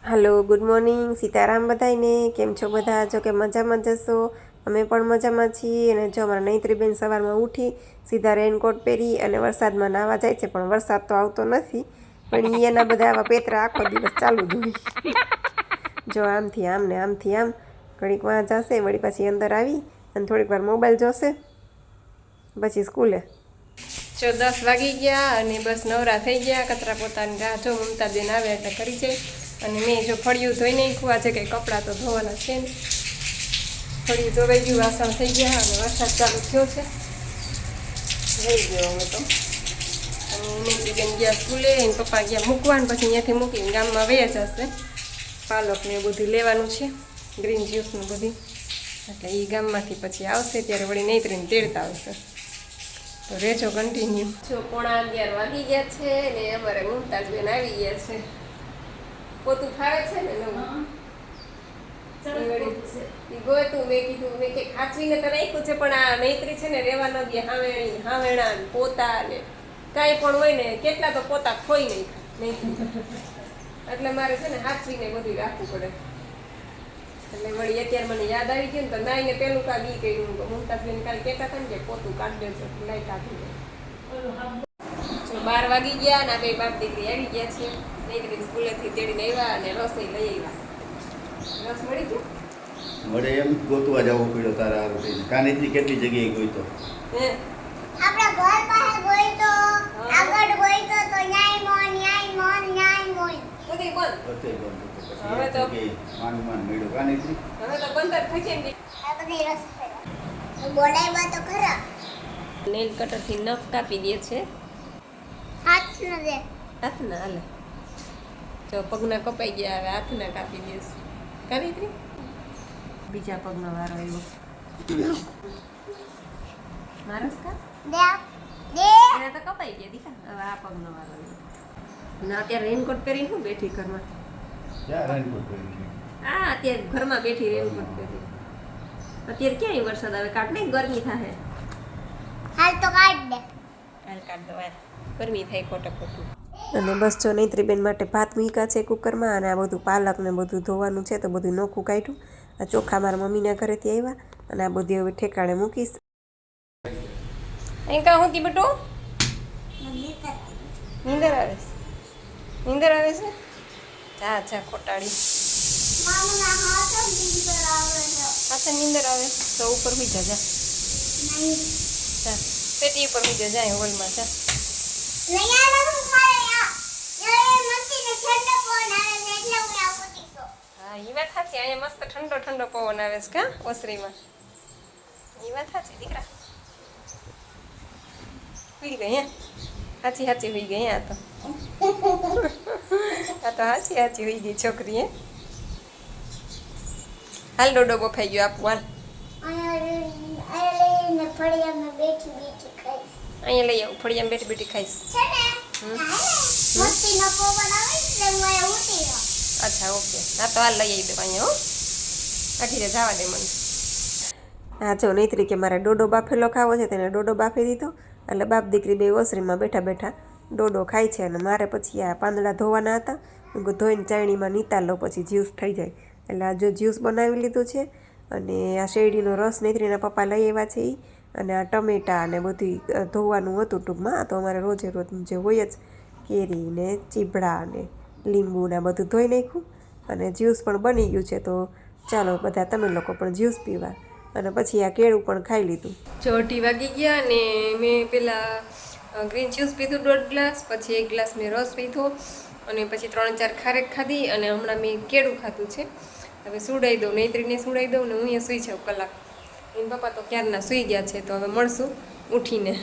Hello, good morning, Sitaram બધાને. કેમ છો બધા? જો કે મજામાં જશો. અમે પણ મજામાં છીએ. અને જો અમારા નૈત્રીબેન સવારમાં ઉઠી સીધા રેનકોટ પહેરી અને વરસાદમાં નાહવા જાય છે, પણ વરસાદ તો આવતો નથી. પણ એના બધા આવા પેતરા આખો દિવસ ચાલુ જ હોય. જો આમથી આમ ને આમથી આમ ઘડીક વાં જશે, વળી પાછી અંદર આવી અને થોડીક વાર મોબાઈલ જોશે, પછી સ્કૂલે. જો 10 વાગી ગયા અને બસ નવરા થઈ ગયા. કચરા પોતાની રાહ જો મમતાબેન આવે એટલે કરી જાય. અને મેં જો ફળિયું ધોઈ નાખ્યું. આજે કંઈ કપડાં તો ધોવાના છે ને. ફળિયું ધોવાઈ ગયું, વાસણ થઈ ગયા અને વરસાદ ચાલુ થયો છે. રહી ગયો અમે તો. અને નૈત્રીબેન ગયા સ્કૂલે, એને પપ્પા ગયા મૂકવાનું, પછી અહીંયાથી મૂકીને ગામમાં વયા જશે. પાલક ને બધું લેવાનું છે, ગ્રીન જ્યુસનું બધું. એટલે એ ગામમાંથી પછી આવશે ત્યારે વળી નૈત્રીને તેડતા આવશે. તો રેજો કન્ટિન્યુ. જો 11:15 વાગી ગયા છે ને અમારે મુમતાજબેન આવી ગયા છે. પોતું ફાવે છે ને નવું ગોતું. મેં કીધું મેં કે ખાચવીને તો રાખ્યું છે, પણ આ નૈત્રી છે ને રેવા ન દે. હાવેણા પોતા ને કાંઈ પણ હોય ને, કેટલા તો પોતા ખોઈ નહીં. એટલે મારે છે ને હાચવીને બધું રાખવું પડે. એટલે વળી અત્યારે મને યાદ આવી ગયું ને, તો નાઈને પેલું કાંઈ બી કર્યું. મુમતાજબેન કાલે કહેતા હતા ને કે પોતું કાઢી દેજો, લાઈ કાઢી દે. 12 વાગી ગયા અને બે બાપ દીકરી આવી ગયા છે. નૈત્રી સ્કૂલેથી તેડીને આવ્યા અને રસોઈ લઈ આવ્યા. રસ મળી ગયો? મળે એમ ગોતવા જવો પડ્યો તારા હારું. કાનીજી કેટલી જગ્યાએ ગોઈતો? હે આપણા ઘર પાસે ગોઈતો, આગળ ગોઈતો તો ન્યાય મોન. બધે બંધ. બધે બંધ. હવે તો માન મેળ્યો કાનીજી. હવે તો બંધ જ થઈ છે. આ બધી રસ પડ્યો બોલાવ્યા તો ખરા. નેલ કટરથી નખ કાપી દે છે. હાથ ન દે. હાથના હાલે. જો પગના કપાઈ ગયા, હવે હાથના કાપી દે છે. કાનીત્રી બીજા પગનો વારો આવ્યો. મારસ કા દે એને તો કપાઈ ગયા દીકા. હવે આ પગનો વારો આવ્યો. ના અત્યારે રેનકોટ પહેરીને હું બેઠી ઘરમાં. ક્યાં રેનકોટ પહેરી? હા અત્યારે ઘરમાં બેઠી રેનકોટ પહેરી. અત્યારે ક્યાંય વરસાદ આવે? કાઢ ને, ગરમી થાય. હાલ તો કાઢ દે. હાલ કાઢ દો. ગરમી થાય ખોટું ખોટું. અને બસ જો નૈત્રીબેન માટે ભાત મૂક્યા છે કુકરમાં. અને આ બધું પાલક ને બધું ધોવાનું છે, તો બધું નોખું કાઢ્યું. આ ચોખા મારા મમ્મીના ઘરેથી આવ્યા અને આ બધી હવે ઠેકાણે મૂકીશ. અહીં કાં હોતી બેટો? નીંદર આવે છે? નીંદર આવે છે? જા જા ખોટાડી. મામા હાથ નીંદર આવે છે. હાથે નીંદર આવે તો ઉપર હોઈ જા. જા પેટી ઉપર હોઈ જા. હોલમાં જા. નયા લગન ખાયા યાર મસ્તી ને ઠંડો પવન આવે છે એટલે હું આવતી તો. હા એ વાત સાચી. અહીંયા મસ્ત ઠંડો ઠંડો પવન આવે છે કા ઓસરીમાં. એ વાત સાચી દીકરા. હોઈ ગઈ હે? સાચી હોઈ ગઈ આ તો. આ તો સાચી હોઈ ગઈ છોકરી. હે હાલ ડોડો બફાઈ ગયો. આપું હાલ. અહીંયા લઈને ફળિયામાં બેઠી ખાઈશ. અહીંયા લઈ આવું. ફળિયામાં બેઠી બેઠી ખાઈશ. છે ને મસ્તી નો પવન આવે એટલે હું અહીંયા ઉઠી રહ્યો. અચ્છા ઓકે. હા તો હાલ લઈ આવી દો અહીંયા. હો કાઢી જવા દે મને. હા જો નૈત્રી કે મારે ડોડો બાફેલો ખાવો છે, તેને ડોડો બાફી દીધો. એટલે બાપ દીકરી બે ઓસરીમાં બેઠા બેઠા ડોડો ખાય છે. અને મારે પછી આ પાંદડા ધોવાના હતા. હું ધોઈને ચાયણીમાં નીતાર લો, પછી જ્યુસ થઈ જાય. એટલે આ જો જ્યુસ બનાવી લીધું છે. અને આ શેરડીનો રસ નૈત્રીના પપ્પા લઈ આવ્યા છે એ. અને આ ટમેટા અને બધું ધોવાનું હતું ટૂંકમાં. આ તો અમારે રોજે રોજ જે હોય જ કેરી ને ચીભડા ને લીંબુ ને બધું ધોઈ નાખ્યું. અને જ્યુસ પણ બની ગયું છે. તો ચાલો બધા તમે લોકો પણ જ્યુસ પીવા. અને પછી આ કેળું પણ ખાઈ લીધું. જો 2:30 વાગી ગયા અને મેં પહેલાં ગ્રીન જ્યુસ પીધું 1.5 ગ્લાસ, પછી 1 ગ્લાસ મેં રસ પીધો અને પછી 3-4 ખારેક ખાધી. અને હમણાં મેં કેળું ખાધું છે. હવે સુડાઈ દઉં, નૈત્રીને સુડાઈ દઉં ને હું અહીંયા સૂઈ જાઉં કલાક. એના પપ્પા તો ક્યારના સૂઈ ગયા છે. તો હવે મળશું ઉઠીને.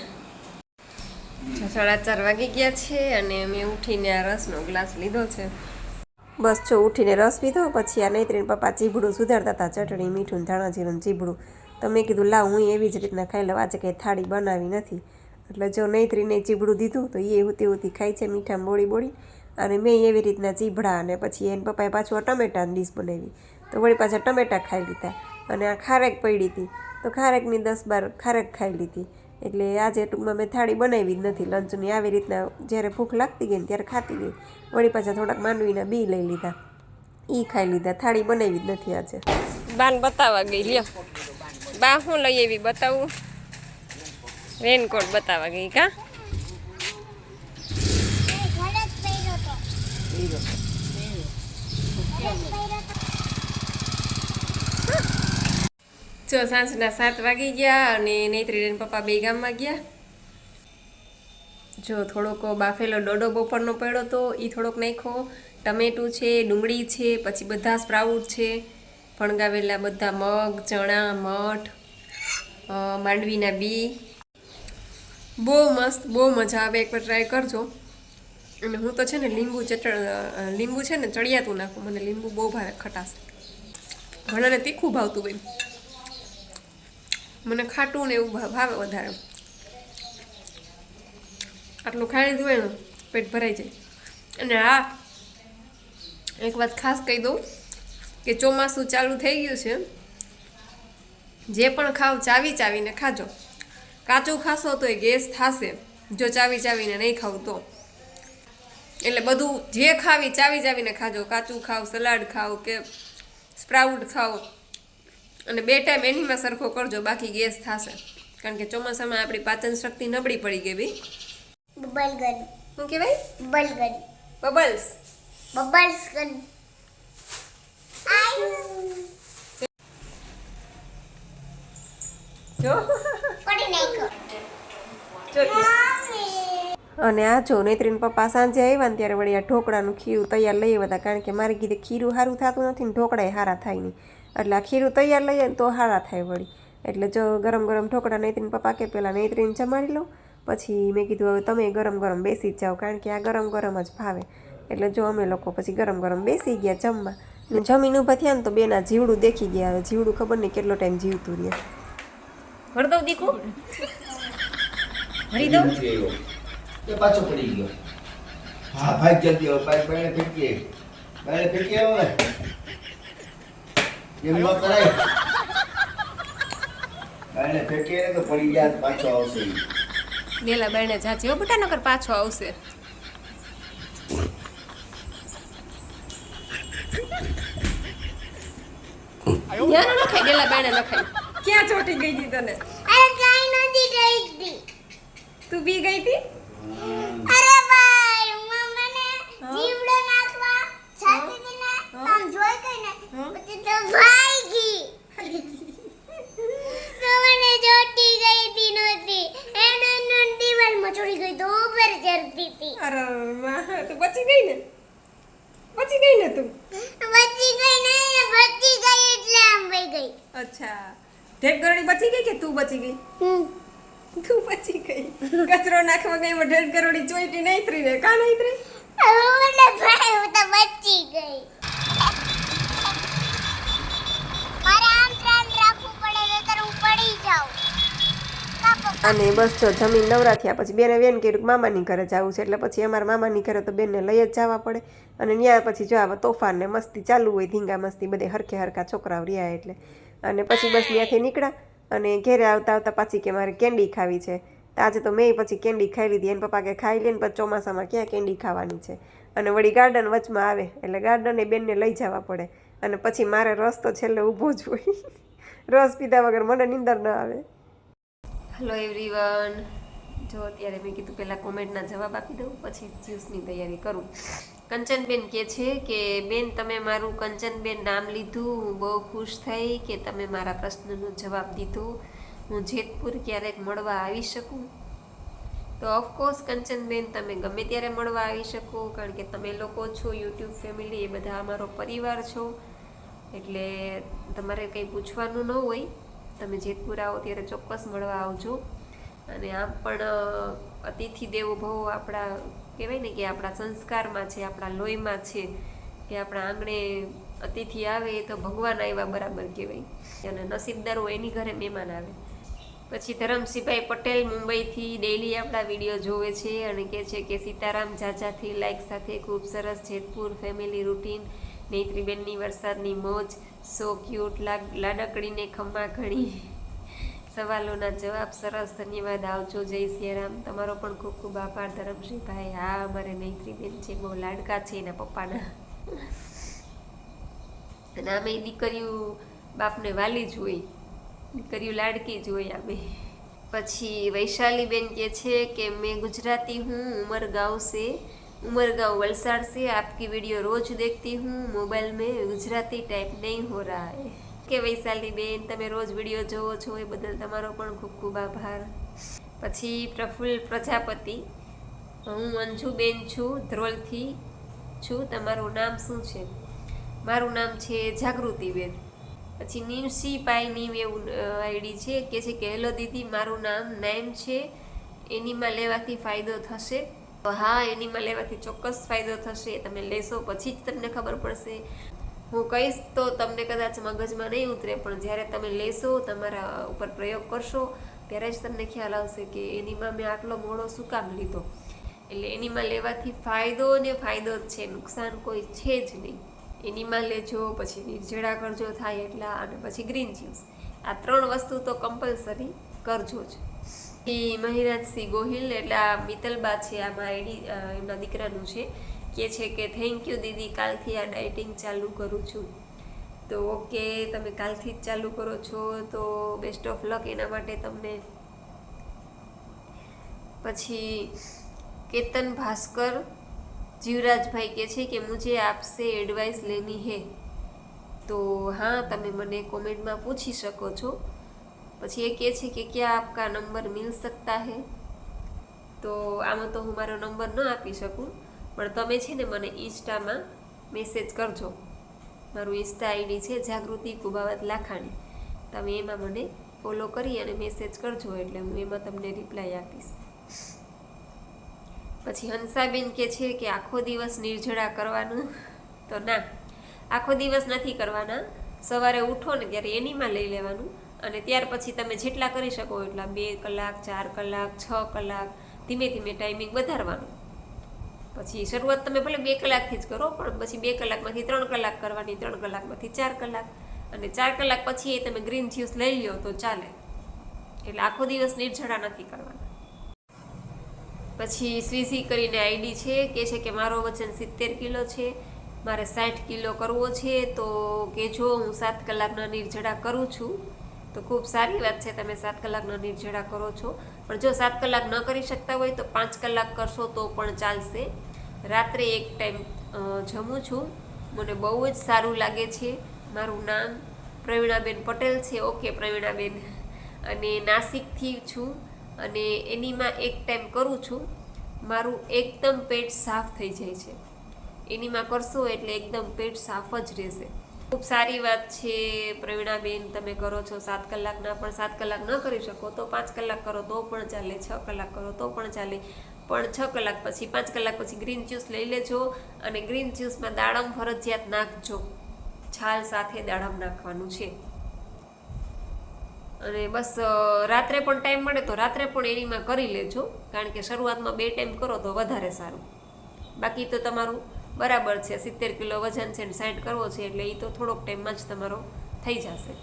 4:30 વાગી ગયા છે અને મેં ઉઠીને આ રસનો ગ્લાસ લીધો છે. બસ જો ઉઠીને રસ પીધો. પછી આ નૈત્રીને પપ્પા ચીભડું સુધારતા હતા, ચટણી મીઠું ધાણા જીરું ચીભડું. તો મેં કીધું લાવ હું એવી જ રીતના ખાઈ લઉં. આજે કંઈ થાળી બનાવી નથી. એટલે જો નૈત્રીને ચીભડું દીધું તો એ ઉતી ખાય છે મીઠામાં બોળી. અને મેં એવી રીતના ચીભડા. અને પછી એને પપ્પાએ પાછું આ ટમેટાની ડીશ બનાવી. તો વળી પાછા ટમેટા ખાઈ લીધા. અને આ ખારેક પડી હતી તો ખારેકની 10-12 ખારેક ખાઈ લીધી. એટલે આજે ટૂંકમાં મેં થાળી બનાવી જ નથી લંચની. આવી રીતના જ્યારે ભૂખ લાગતી ગઈ ને ત્યારે ખાતી ગઈ. વળી પાછા થોડાક માંડવીના બી લઈ લીધા. ઈ ખાઈ લીધા, થાળી બનાવી જ નથી આજે. બાન બતાવવા ગઈ, લ્યો બા હું લઈ આવી બતાવું. રેનકોટ બતાવવા ગઈ કા. જો સાંજના 7 વાગી ગયા અને નેત્રીબેન પપ્પા બે ગામમાં ગયા. જો થોડોક બાફેલો ડોડો બપોરનો પડ્યો તો એ થોડોક નાખ્યો. ટમેટું છે, ડુંગળી છે, પછી બધા સ્પ્રાઉટ છે, ફણગાવેલા બધા મગ, ચણા, મઠ, માંડવીના બી. બહુ મસ્ત, બહુ મજા આવે, એકવાર ટ્રાય કરજો. અને હું તો છે ને લીંબુ છે ને ચડિયાતું નાખું, મને લીંબુ બહુ ભાવે, ખટાશ. ઘણાને તીખું ભાવતું હોય, મને ખાટું ને એવું ભાવે વધારે. આટલું ખાઈ લીધું હોય ને પેટ ભરાઈ જાય. અને હા, એક વાત ખાસ કહી દઉં કે ચોમાસું ચાલુ થઈ ગયું છે, જે પણ ખાવ ચાવી ચાવીને ખાજો. કાચું ખાશો તો એ ગેસ થશે, જો ચાવી ચાવીને નહીં ખાવ તો. એટલે બધું જે ખાવી ચાવી ચાવીને ખાજો. કાચું ખાવ, સલાડ ખાવ કે સ્પ્રાઉટ ખાવ, અને 2 ટાઈમ એનીમાં સરખો કરજો, બાકી ગેસ થશે. કારણ કે ચોમાસામાં આપણી પાચન શક્તિ નબળી પડી ગઈ ભાઈ. Bubble gun. શું કહેવાય? Bubble gun. Bubbles. Bubbles gun. જો પડી નાખ્યો. અને આ જો નેત્રીન પપ્પા સાંજે આવ્યા ને ત્યારે વળી આ ઢોકળાનું ખીરું તૈયાર લઈ આવ્યા હતા. કારણ કે મારી કીધે ખીરું સારું થતું નથી ને ઢોકળાએ સારા થાય નહીં, એટલે આ ખીરું તૈયાર લઈએ ને તો સારા થાય વળી. એટલે જો ગરમ ગરમ ઢોકળા નેત્રીન પપ્પા કે પહેલાં નેત્રીને જમાડી લો, પછી મેં કીધું હવે તમે ગરમ ગરમ બેસી જ જાઓ, કારણ કે આ ગરમ ગરમ જ ભાવે. એટલે જો અમે લોકો પછી ગરમ ગરમ બેસી ગયા જમવા. ને જમીન ઊભા થયા ને તો બેના જીવડું દેખી ગયા. હવે જીવડું ખબર નહીં કેટલો ટાઈમ જીવતું રહે. ભરદવ દીકુ ભરી દઉં કે પાછો પડી ગયો. હા ભાઈ જલ્દી આવો, બાય ફેંકીએ. બાય ફેંકીએ હવે. એમ ન કરાય. બાય ફેંકીએ ને તો પડી જાય પાછો આવશે. વેલા બાયણે જાજે હો બેટા, નકર પાછો આવશે. યાર ન ખાઈ, ગેલા બાયણે ન ખાઈ. ક્યાં ચોટી ગઈ હતી તને? અરે કાઈ નથી ગઈ હતી. તું બી ગઈ હતી? અરે ભાઈ મને જીવડો નાખવા છાતી થી ને આમ જોઈ ગઈ ને પછી તો ભાઈ ગઈ. તો મને જોટી ગઈ હતી નહોતી, એને દીવાલમાં ચડી ગઈ તો ઉપર ચડતી હતી. અરે માં, તું બચી ગઈ ને? બચી ગઈ ને તું? બચી ગઈ નહીં, બચી ગઈ એટલે આમ વઈ ગઈ. અચ્છા, ઢેક ગરોળી બચી ગઈ કે તું બચી ગઈ? તું બચી ગઈ. કચરો નાખવા ગઈ એમાં ઢેક ગરોળી ચોઈટી નહીં ત્રી ને કા નહીં ત્રી? મને ભાઈ હું તો બચી ગઈ. મારે આમ ધ્યાન રાખવું પડે નહીતર હું પડી જાઉં. અને બસ જો જમીન નવરા થયા પછી બેને વેન કર્યું કે મામાની ઘરે જવું છે, એટલે પછી અમારા મામાની ઘરે તો બેનને લઈ જ જવા પડે. અને ત્યાં પછી જો આવા તોફાન ને મસ્તી ચાલુ હોય, ધીંગા મસ્તી, બધે હરખે હરખા છોકરાઓ રહ્યા એટલે. અને પછી બસ ત્યાંથી નીકળ્યા અને ઘેરે આવતા આવતા પાછી કે મારે કેન્ડી ખાવી છે. તો આજે તો મેં પછી કેન્ડી ખાઈ લીધી. એને પપ્પા કે ખાઈ લે ને, પછી ચોમાસામાં ક્યાં કેન્ડી ખાવાની છે. અને વળી ગાર્ડન વચમાં આવે એટલે ગાર્ડને બેનને લઈ જવા પડે. અને પછી મારે રસ તો છેલ્લે ઊભો જ હોય. રસ પીધા વગર મને નીંદર ન આવે. હેલો એવરીવન, જો અત્યારે મેં કીધું પહેલાં કોમેન્ટના જવાબ આપી દઉં, પછી જ્યુસની તૈયારી કરું. કંચનબેન કહે છે કે બેન તમે મારું કંચનબેન નામ લીધું, હું બહુ ખુશ થઈ કે તમે મારા પ્રશ્નનો જવાબ દીધો. હું જેતપુર ક્યારેક મળવા આવી શકું? તો ઓફકોર્સ કંચનબેન, તમે ગમે ત્યારે મળવા આવી શકો, કારણ કે તમે લોકો છો યુટ્યુબ ફેમિલી, એ બધા અમારો પરિવાર છો. એટલે તમારે કંઈ પૂછવાનું ન હોય, તમે જેતપુર આવો ત્યારે ચોક્કસ મળવા આવજો. અને આમ પણ અતિથિ દેવો ભવ આપણા કહેવાય ને કે આપણા સંસ્કારમાં છે, આપણા લોહીમાં છે, કે આપણા આંગણે અતિથિ આવે તો ભગવાન આવ્યા બરાબર કહેવાય. અને નસીબદાર હોય એની ઘરે મહેમાન આવે. પછી ધરમસિંહભાઈ પટેલ મુંબઈથી ડેઈલી આપણા વિડીયો જોવે છે અને કહે છે કે સીતારામ જાજાથી લાઈક સાથે ખૂબ સરસ જેતપુર ફેમિલી રૂટીન, નેત્રીબેનની વરસાદની મોજ, સો ક્યુટ, લાડકડીને ખમ્મા ઘણી, સવાલોના જવાબ સરસ, ધન્યવાદ, આવજો, જય સિયારામ. તમારો પણ ખૂબ ખૂબ આભાર ધરમસિંહભાઈ. હા, અમારે નેત્રીબેન છે, બહુ લાડકા છે એના પપ્પાના. અને આમે દીકરીઓ બાપને વાલી જ હોય, દીકરીઓ લાડકી જ હોય આમે. પછી વૈશાલીબેન કહે છે કે મેં ગુજરાતી હું, उमरगांव से, उमरगांव वलसाड़ से आपकी वीडियो रोज देखती हूँ, मोबाइल में गुजराती टाइप नहीं हो रहा है. કે વૈશાલીબેન તમે રોજ વિડીયો જોવો છો એ બદલ તમારો પણ ખૂબ ખૂબ આભાર. પછી પ્રફુલ્લ પ્રજાપતિ, હું અંજુબેન છું, ધ્રોલથી છું, તમારું નામ શું છે? મારું નામ છે જાગૃતિબેન. પછી નિમસી પાઈ નીમ એવું આઈડી છે કે હેલો દીદી, મારું નામ નાઈમ છે, એનીમાં લેવાથી ફાયદો થશે? તો હા, એનીમાં લેવાથી ચોક્કસ ફાયદો થશે. તમે લેશો પછી જ તમને ખબર પડશે. હું કહીશ તો તમને કદાચ મગજમાં નહીં ઉતરે, પણ જ્યારે તમે લેશો, તમારા ઉપર પ્રયોગ કરશો, ત્યારે જ તમને ખ્યાલ આવશે કે એનીમાં મેં આટલો મોડો શું કામ લીધો. એટલે એનીમાં લેવાથી ફાયદો ને ફાયદો જ છે, નુકસાન કોઈ છે જ નહીં. એનીમાં લેજો, પછી નિર્જળા કરજો થાય એટલા, અને પછી ગ્રીન જ્યુસ. આ 3 વસ્તુ તો કમ્પલસરી કરજો જ. એ મહિરાજસિંહ ગોહિલ, એટલે આ મિત્તલબા છે, આમાં આઈડી એમના દીકરાનું છે, કે કે થેન્ક યુ દીદી, કાલથી આ ડાયટિંગ ચાલુ કરું છું. તો ઓકે, તમે કાલથી જ ચાલુ કરો છો તો બેસ્ટ ઓફ લક એના માટે તમને. પછી केतन भास्कर जीवराज भाई के छे कि मुझे आपसे एडवाइस लेनी है. तो हाँ, तमे मने कॉमेंट में पूछी सको छो. पछी ए कहे छे कि क्या आपका नंबर मिल सकता है? तो आम तो हूँ मारो नंबर न आपी सकूँ, पण तमे छे ने मने इंस्टा में मेसेज करजो. मारू इंस्टा आईडी छे जागृति कुबावत लाखाणी. तमे एमां मने फॉलो करी अने मेसेज करजो, एटले हूँ एमां तमने रिप्लाय आपीश. પછી હંસાબેન કે છે કે આખો દિવસ નિર્જળા કરવાનું? તો ના, આખો દિવસ નથી કરવાના. સવારે ઉઠો ને ત્યારે એનીમાં લઈ લેવાનું, અને ત્યાર પછી તમે જેટલા કરી શકો એટલા 2 કલાક, 4 કલાક, 6 કલાક, ધીમે ધીમે ટાઈમિંગ વધારવાનું. પછી શરૂઆત તમે ભલે 2 કલાકથી જ કરો, પણ પછી 2 કલાકમાંથી 3 કલાક કરવાની, 3 કલાકમાંથી 4 કલાક, અને 4 કલાક પછી એ તમે ગ્રીન જ્યુસ લઈ લો તો ચાલે. એટલે આખો દિવસ નિર્જળા નથી કરવાના. પછી સ્વીઝી કરીને આઈડી છે કે મારો વજન 70 કિલો છે, મારે 60 કિલો કરવો છે, તો કે જો હું 7 કલાકના નિર્જળા કરું છું. તો ખૂબ સારી વાત છે, તમે 7 કલાકના નિર્જળા કરો છો. પણ જો 7 કલાક ન કરી શકતા હોય તો 5 કલાક કરશો તો પણ ચાલશે. રાત્રે એક ટાઈમ જમું છું, મને બહુ જ સારું લાગે છે. મારું નામ પ્રવીણાબેન પટેલ છે. ઓકે પ્રવીણાબેન, અને નાસિકથી છું, અને એનીમાં એક ટાઈમ કરું છું. મારું એકદમ પેટ સાફ થઈ જાય છે. એનીમાં કરશો એટલે એકદમ પેટ સાફ જ રહેશે. ખૂબ સારી વાત છે પ્રવીણાબેન, તમે કરો છો 7 કલાકના. પણ 7 કલાક ન કરી શકો તો 5 કલાક કરો તો પણ ચાલે, 6 કલાક કરો તો પણ ચાલે. પણ 6 કલાક પછી, 5 કલાક પછી ગ્રીન જ્યુસ લઈ લેજો, અને ગ્રીન જ્યુસમાં દાડમ ફરજિયાત નાખજો. છાલ સાથે દાડમ નાખવાનું છે. અને બસ રાત્રે પણ ટાઈમ મળે તો રાત્રે પણ એનીમાં કરી લેજો, કારણ કે શરૂઆતમાં 2 ટાઈમ કરો તો વધારે સારું. બાકી તો તમારું બરાબર છે, 70 કિલો વજન છે ને 60 કરવો છે, એટલે એ તો થોડોક ટાઈમમાં જ તમારો થઈ જશે.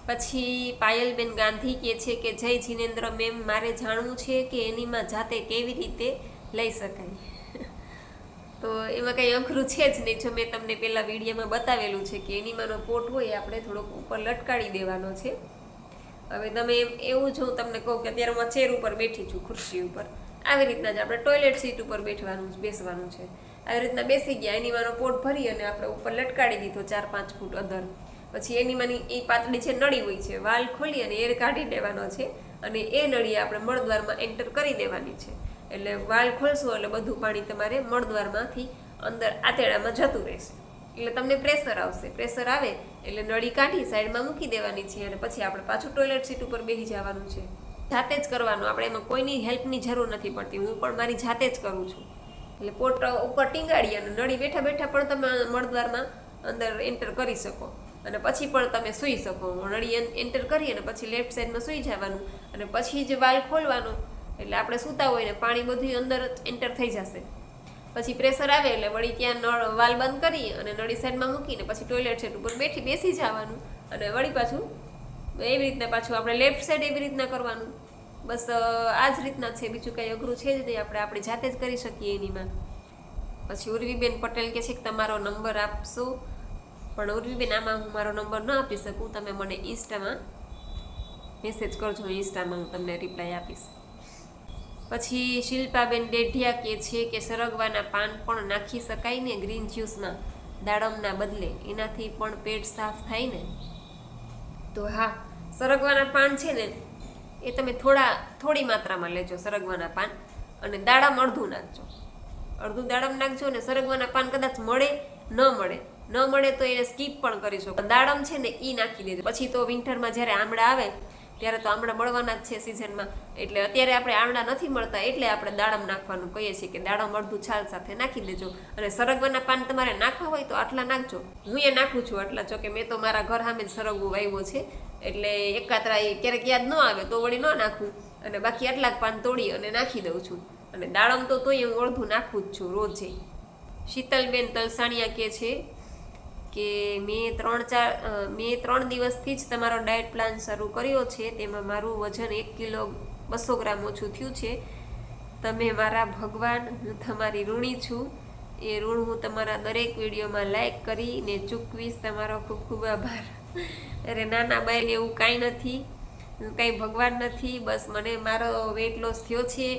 પછી પાયલબેન ગાંધી કહે છે કે જય જીનેન્દ્ર મેમ, મારે જાણવું છે કે એનીમાં જાતે કેવી રીતે લઈ શકાય. તો એમાં કંઈ અઘરું છે જ નહીં. જો મેં તમને પહેલાં વિડીયોમાં બતાવેલું છે કે એનીમાંનો પોટ હોય આપણે થોડોક ઉપર લટકાડી દેવાનો છે. હવે તમે એવું જ હું તમને કહું કે અત્યારે હું ચેર ઉપર બેઠી છું, ખુરશી ઉપર, આવી રીતના જ આપણે ટોયલેટ સીટ ઉપર બેસવાનું છે. આવી રીતના બેસી ગયા, એનીમાંનો પોટ ભરી અને આપણે ઉપર લટકાડી દીધો 4-5 ફૂટ અંદર. પછી એનીમાંની એ પાતળી જે નળી હોય છે, વાલ ખોલી અને એર કાઢી દેવાનો છે, અને એ નળી આપણે મળદ્વારમાં એન્ટર કરી દેવાની છે. એટલે વાલ ખોલશો એટલે બધું પાણી તમારે મળદ્વારમાંથી અંદર આંતરડામાં જતું રહેશે. એટલે તમને પ્રેશર આવશે. પ્રેશર આવે એટલે નળી કાઢી સાઈડમાં મૂકી દેવાની છે, અને પછી આપણે પાછું ટોયલેટ સીટ ઉપર બેસી જવાનું છે. જાતે જ કરવાનું, આપણે એમાં કોઈની હેલ્પની જરૂર નથી પડતી. હું પણ મારી જાતે જ કરું છું. એટલે પોટ ઉપર ટીંગાડી અને નળી બેઠા બેઠા પણ તમે મળદ્વારમાં અંદર એન્ટર કરી શકો, અને પછી પણ તમે સૂઈ શકો. નળી એન્ટર કરી અને પછી લેફ્ટ સાઈડમાં સૂઈ જવાનું, અને પછી જ વાલ ખોલવાનો. એટલે આપણે સૂતા હોય ને પાણી બધું અંદર જ એન્ટર થઈ જશે. પછી પ્રેશર આવે એટલે વળી ત્યાં નળ વાલ બંધ કરી અને નળી સાઈડમાં મૂકીને પછી ટોયલેટ સેટ ઉપર બેસી જવાનું, અને વળી પાછું એવી રીતના પાછું આપણે લેફ્ટ સાઈડ એવી રીતના કરવાનું. બસ આ જ રીતના છે, બીજું કંઈ અઘરું છે જ નહીં. આપણે આપણી જાતે જ કરી શકીએ એનીમાં. પછી ઉર્વીબેન પટેલ કહે છે કે તમારો નંબર આપશો, પણ ઉર્વીબેન આમાં હું મારો નંબર ન આપી શકું, તમે મને ઇન્સ્ટામાં મેસેજ કરજો, ઇન્સ્ટામાં હું તમને રિપ્લાય આપીશ. પછી શિલ્પાબેન ડેઢિયા કહે છે કે સરગવાના પાન પણ નાખી શકાય ને ગ્રીન જ્યુસમાં દાડમના બદલે, એનાથી પણ પેટ સાફ થાય ને? તો હા, સરગવાના પાન છે ને એ તમે થોડી માત્રામાં લેજો સરગવાના પાન, અને દાડમ અડધું નાખજો, અડધું દાડમ નાખજો. ને સરગવાના પાન કદાચ ન મળે તો એને સ્કીપ પણ કરી શકો. દાડમ છે ને એ નાખી દેજો. પછી તો વિન્ટરમાં જ્યારે આમળા આવે ત્યારે તો આમળા મળવાના જ છે સિઝનમાં, એટલે અત્યારે આપણે આમળા નથી મળતા એટલે આપણે દાડમ નાખવાનું કહીએ છીએ કે દાડમ અડધું છાલ સાથે નાખી દેજો. અને સરગવાના પાન તમારે નાખવા હોય તો આટલા નાખજો. હું એ નાખું છું આટલા, જો કે મેં તો મારા ઘર સામે જ સરગવો વાવ્યો છે, એટલે એકાત્રા ક્યારેક યાદ ન આવે તો વળી ન નાખું, અને બાકી આટલા પાન તોડી અને નાખી દઉં છું. અને દાડમ તો તોય હું અડધું નાખું જ છું રોજે. શીતલબેન તલસાણિયા કહે છે કે મેં 3 દિવસથી જ તમારો ડાયટ પ્લાન શરૂ કર્યો છે, તેમાં મારું વજન 1 કિલો 200 ગ્રામ ઓછું થયું છે. તમે મારા ભગવાન, હું તમારી ઋણી છું. એ ઋણ હું તમારા દરેક વિડીયોમાં લાઈક કરીને ચૂકવીશ. તમારો ખૂબ ખૂબ આભાર. અરે નાના બાઈ, એવું કાંઈ નથી, હું કાંઈ ભગવાન નથી. બસ મને મારો વેઇટ લોસ થયો છે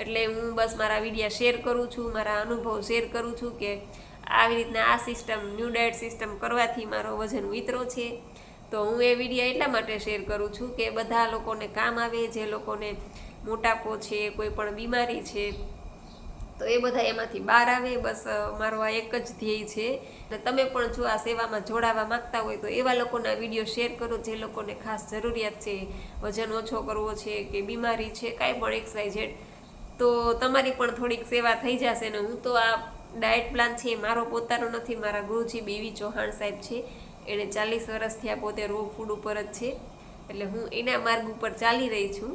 એટલે હું બસ મારા વિડીયા શેર કરું છું, મારા અનુભવ શેર કરું છું કે આવી રીતના આ સિસ્ટમ, ન્યૂ ડાયટ સિસ્ટમ કરવાથી મારો વજન ઉતરો છે. તો હું એ વિડીયો એટલા માટે શેર કરું છું કે બધા લોકોને કામ આવે, જે લોકોને મોટાપો છે, કોઈ પણ બીમારી છે, તો એ બધા એમાંથી બહાર આવે. બસ મારો આ એક જ ધ્યેય છે. અને તમે પણ જો આ સેવામાં જોડાવા માંગતા હોય તો એવા લોકોના વિડીયો શેર કરો જે લોકોને ખાસ જરૂરિયાત છે, વજન ઓછો કરવો છે કે બીમારી છે, કાંઈ પણ XYZ, તો તમારી પણ થોડીક સેવા થઈ જશે. ને હું તો આ ડાયટ પ્લાન છે એ મારો પોતાનો નથી, મારા ગુરુજી BV ચૌહાણ સાહેબ છે, એણે 40 વર્ષથી આ પોતે રો ફૂડ ઉપર જ છે, એટલે હું એના માર્ગ ઉપર ચાલી રહી છું.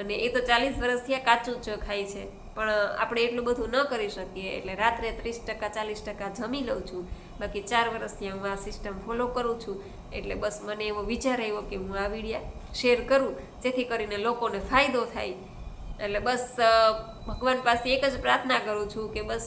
અને એ તો 40 વર્ષથી આ કાચું જ ખાય છે, પણ આપણે એટલું બધું ન કરી શકીએ, એટલે રાત્રે 30% 40% જમી લઉં છું. બાકી 4 વર્ષથી હું આ સિસ્ટમ ફોલો કરું છું. એટલે બસ મને એવો વિચાર આવ્યો કે હું આ વિડીયા શેર કરું, જેથી કરીને લોકોને ફાયદો થાય. એટલે બસ ભગવાન પાસે એક જ પ્રાર્થના કરું છું કે બસ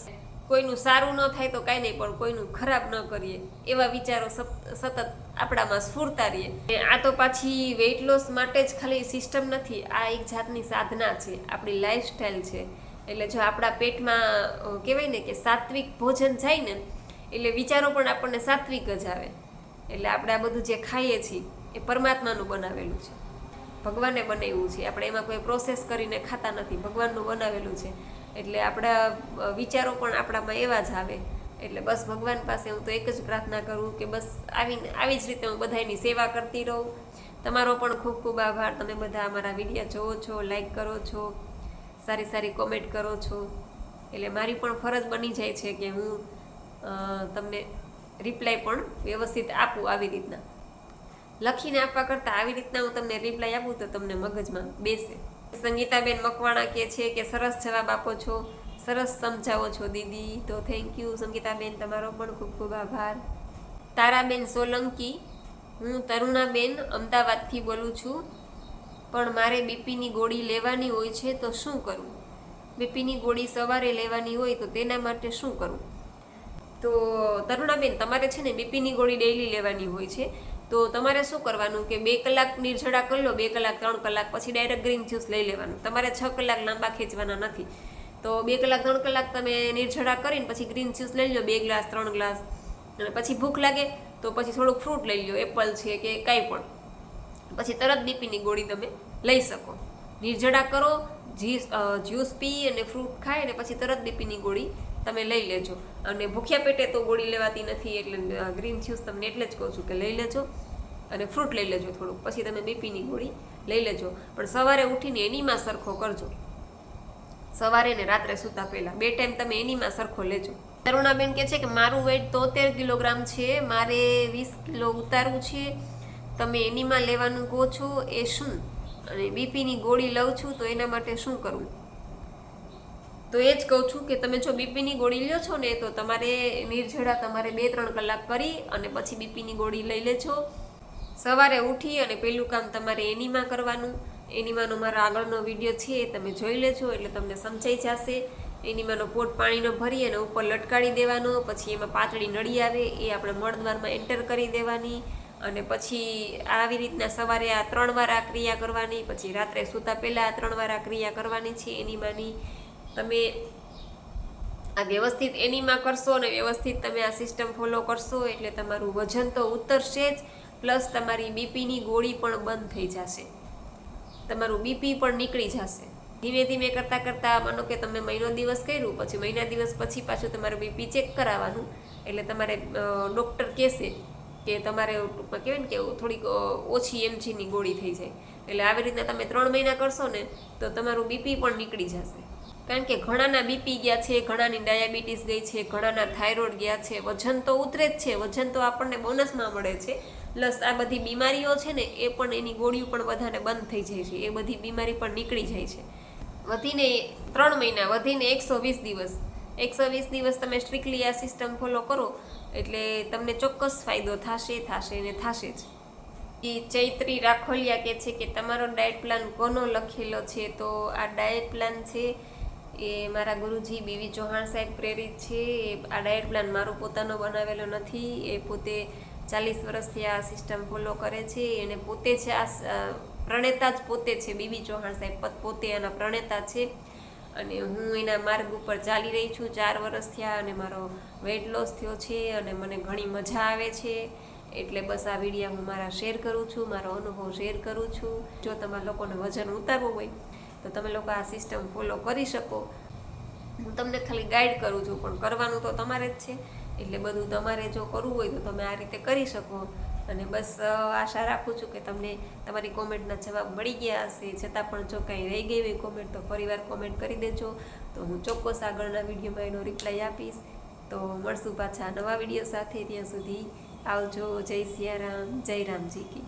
કોઈનું સારું ન થાય તો કાંઈ નહીં, પણ કોઈનું ખરાબ ન કરીએ, એવા વિચારો સતત આપણામાં સ્ફૂરતા રહીએ. આ તો પાછી વેઇટ લોસ માટે જ ખાલી સિસ્ટમ નથી, આ એક જાતની સાધના છે, આપણી લાઈફસ્ટાઈલ છે. એટલે જો આપણા પેટમાં કહેવાય ને કે સાત્વિક ભોજન જાય ને, એટલે વિચારો પણ આપણને સાત્વિક જ આવે. એટલે આપણે આ બધું જે ખાઈએ છીએ એ પરમાત્માનું બનાવેલું છે, ભગવાને બનાવ્યું છે. આપણે એમાં કોઈ પ્રોસેસ કરીને ખાતા નથી, ભગવાનનું બનાવેલું છે. એટલે આપણા વિચારો પણ આપણામાં એવા જ આવે. એટલે બસ ભગવાન પાસે હું તો એક જ પ્રાર્થના કરું કે બસ આવી જ રીતે હું બધાની સેવા કરતી રહું. તમારો પણ ખૂબ ખૂબ આભાર. તમે બધા અમારા વિડીયો જોવો છો, લાઈક કરો છો, સારી કોમેન્ટ કરો છો. એટલે મારી પણ ફરજ બની જાય છે કે હું તમને રિપ્લાય પણ વ્યવસ્થિત આપું. આવી રીતના લખીને આપવા કરતાં આવી રીતના હું તમને રિપ્લાય આપું તો તમને મગજમાં બેસે. સંગીતાબેન મકવાણા કહે છે કે સરસ જવાબ આપો છો, સરસ સમજાવો છો દીદી. તો થેન્ક યુ સંગીતાબેન, તમારો પણ ખૂબ ખૂબ આભાર. તારાબેન સોલંકી, હું તરુણાબેન અમદાવાદથી બોલું છું, પણ મારે બીપીની ગોળી લેવાની હોય છે તો શું કરવું? બીપીની ગોળી સવારે લેવાની હોય તો તેના માટે શું કરવું? તો તરુણાબેન, તમારે છે ને બીપીની ગોળી ડેઈલી લેવાની હોય છે, તો તમારે શું કરવાનું કે 2 કલાક નિર્જળા કરી લો, 2 કલાક 3 કલાક, પછી ડાયરેક્ટ ગ્રીન જ્યુસ લઈ લેવાનું. તમારે 6 કલાક લાંબા ખેંચવાના નથી. તો 2 કલાક 3 કલાક તમે નિર્જળા કરીને પછી ગ્રીન જ્યુસ લઈ લો 2 ગ્લાસ 3 ગ્લાસ, અને પછી ભૂખ લાગે તો પછી થોડુંક ફ્રૂટ લઈ લો, એપલ છે કે કાંઈ પણ, પછી તરત બીપીની ગોળી તમે લઈ શકો. નિર્જળા કરો, જ્યુસ પી અને ફ્રૂટ ખાય અને પછી તરત બીપીની ગોળી તમે લઈ લેજો. અને ભૂખ્યા પેટે તો ગોળી લેવાતી નથી, એટલે ગ્રીન જ્યુસ તમને એટલે જ કહું છું કે લઈ લેજો અને ફ્રૂટ લઈ લેજો થોડુંક, પછી તમે બીપીની ગોળી લઈ લેજો. પણ સવારે ઉઠીને એનીમાં સરખો કરજો, સવારે ને રાત્રે સૂતા પહેલાં 2 ટાઈમ તમે એનીમાં સરખો લેજો. તરુણાબેન કહે છે કે મારું વેઇટ 73 કિલોગ્રામ છે, મારે 20 કિલો ઉતારવું છે, તમે એનીમાં લેવાનું કહો છો એ શું? અને બીપીની ગોળી લઉં છું તો એના માટે શું કરવું? તો એ જ કહું છું કે તમે જો બીપીની ગોળી લ્યો છો ને તો તમારે નિર્જળા તમારે 2-3 કલાક કરી અને પછી બીપીની ગોળી લઈ લેજો. સવારે ઉઠી અને પહેલું કામ તમારે એનીમાં કરવાનું. એનીમાંનો મારો આગળનો વિડીયો છે એ તમે જોઈ લેજો, એટલે તમને સમજાઈ જશે એનીમાંનો પોટ પાણીનો ભરી અને ઉપર લટકાડી દેવાનો, પછી એમાં પાતળી નળી આવે એ આપણે મળદ્વારમાં એન્ટર કરી દેવાની, અને પછી આવી રીતના સવારે આ 3 વાર આ ક્રિયા કરવાની, પછી રાત્રે સૂતા પહેલાં આ 3 વાર આ ક્રિયા કરવાની છે. એનીમાંની તમે આ વ્યવસ્થિત એનીમાં કરશો અને વ્યવસ્થિત તમે આ સિસ્ટમ ફોલો કરશો એટલે તમારું વજન તો ઉતરશે જ, પ્લસ તમારી બીપીની ગોળી પણ બંધ થઈ જશે, તમારું બીપી પણ નીકળી જશે. ધીમે ધીમે કરતાં કરતાં માનો કે તમે મહિનો દિવસ કર્યું, પછી મહિના દિવસ પછી પાછું તમારું બીપી ચેક કરાવવાનું, એટલે તમારે ડૉક્ટર કહેશે કે તમારે કહેવાય ને કે થોડીક ઓછી mgની ગોળી થઈ જાય. એટલે આવી રીતના તમે 3 મહિના કરશો ને તો તમારું બીપી પણ નીકળી જશે. કારણ કે ઘણાના બીપી ગયા છે, ઘણાની ડાયાબિટીસ ગઈ છે, ઘણાના થાઇરોઇડ ગયા છે. વજન તો ઉતરે જ છે, વજન તો આપણને બોનસમાં મળે છે, પ્લસ આ બધી બીમારીઓ છે ને એ પણ એની ગોળીઓ પણ બધાને બંધ થઈ જાય છે, એ બધી બીમારી પણ નીકળી જાય છે. વધીને 3 મહિના, વધીને 120 દિવસ, 120 દિવસ તમે સ્ટ્રિક્ટલી આ સિસ્ટમ ફોલો કરો એટલે તમને ચોક્કસ ફાયદો થશે ને થશે જ. એ ચૈત્રી રાખોલિયા કહે છે કે તમારો ડાયટ પ્લાન કોનો લખેલો છે? તો આ ડાયટ પ્લાન છે એ મારા ગુરુજી બીવી ચૌહાણ સાહેબ પ્રેરિત છે. આ ડાયટ પ્લાન મારો પોતાનો બનાવેલો નથી, એ પોતે 40 વર્ષથી આ સિસ્ટમ ફોલો કરે છે, એને પોતે છે આ પ્રણેતા જ પોતે છે. બીવી ચૌહાણ સાહેબ પોતે એના પ્રણેતા છે, અને હું એના માર્ગ ઉપર ચાલી રહી છું. 4 વર્ષ થયા અને મારો વેઇટ લોસ થયો છે અને મને ઘણી મજા આવે છે. એટલે બસ આ વિડીયો હું મારા શેર કરું છું, મારો અનુભવ શેર કરું છું. જો તમારા લોકોને વજન ઉતારવું હોય તો તમે લોકો આ સિસ્ટમ ફોલો કરી શકો. હું તમને ખાલી ગાઈડ કરું છું, પણ કરવાનું તો તમારે જ છે. એટલે બધું તમારે જો કરવું હોય તો તમે આ રીતે કરી શકો. અને બસ આશા રાખું છું કે તમને તમારી કોમેન્ટના જવાબ મળી ગયા હશે. છતાં પણ જો કાંઈ રહી ગઈ હોય કોમેન્ટ તો ફરીવાર કોમેન્ટ કરી દેજો, તો હું ચોક્કસ આગળના વિડીયોમાં એનો રિપ્લાય આપીશ. તો મળશું પાછા નવા વિડીયો સાથે. ત્યાં સુધી આવજો. જય સિયારામ, જય રામજી કી.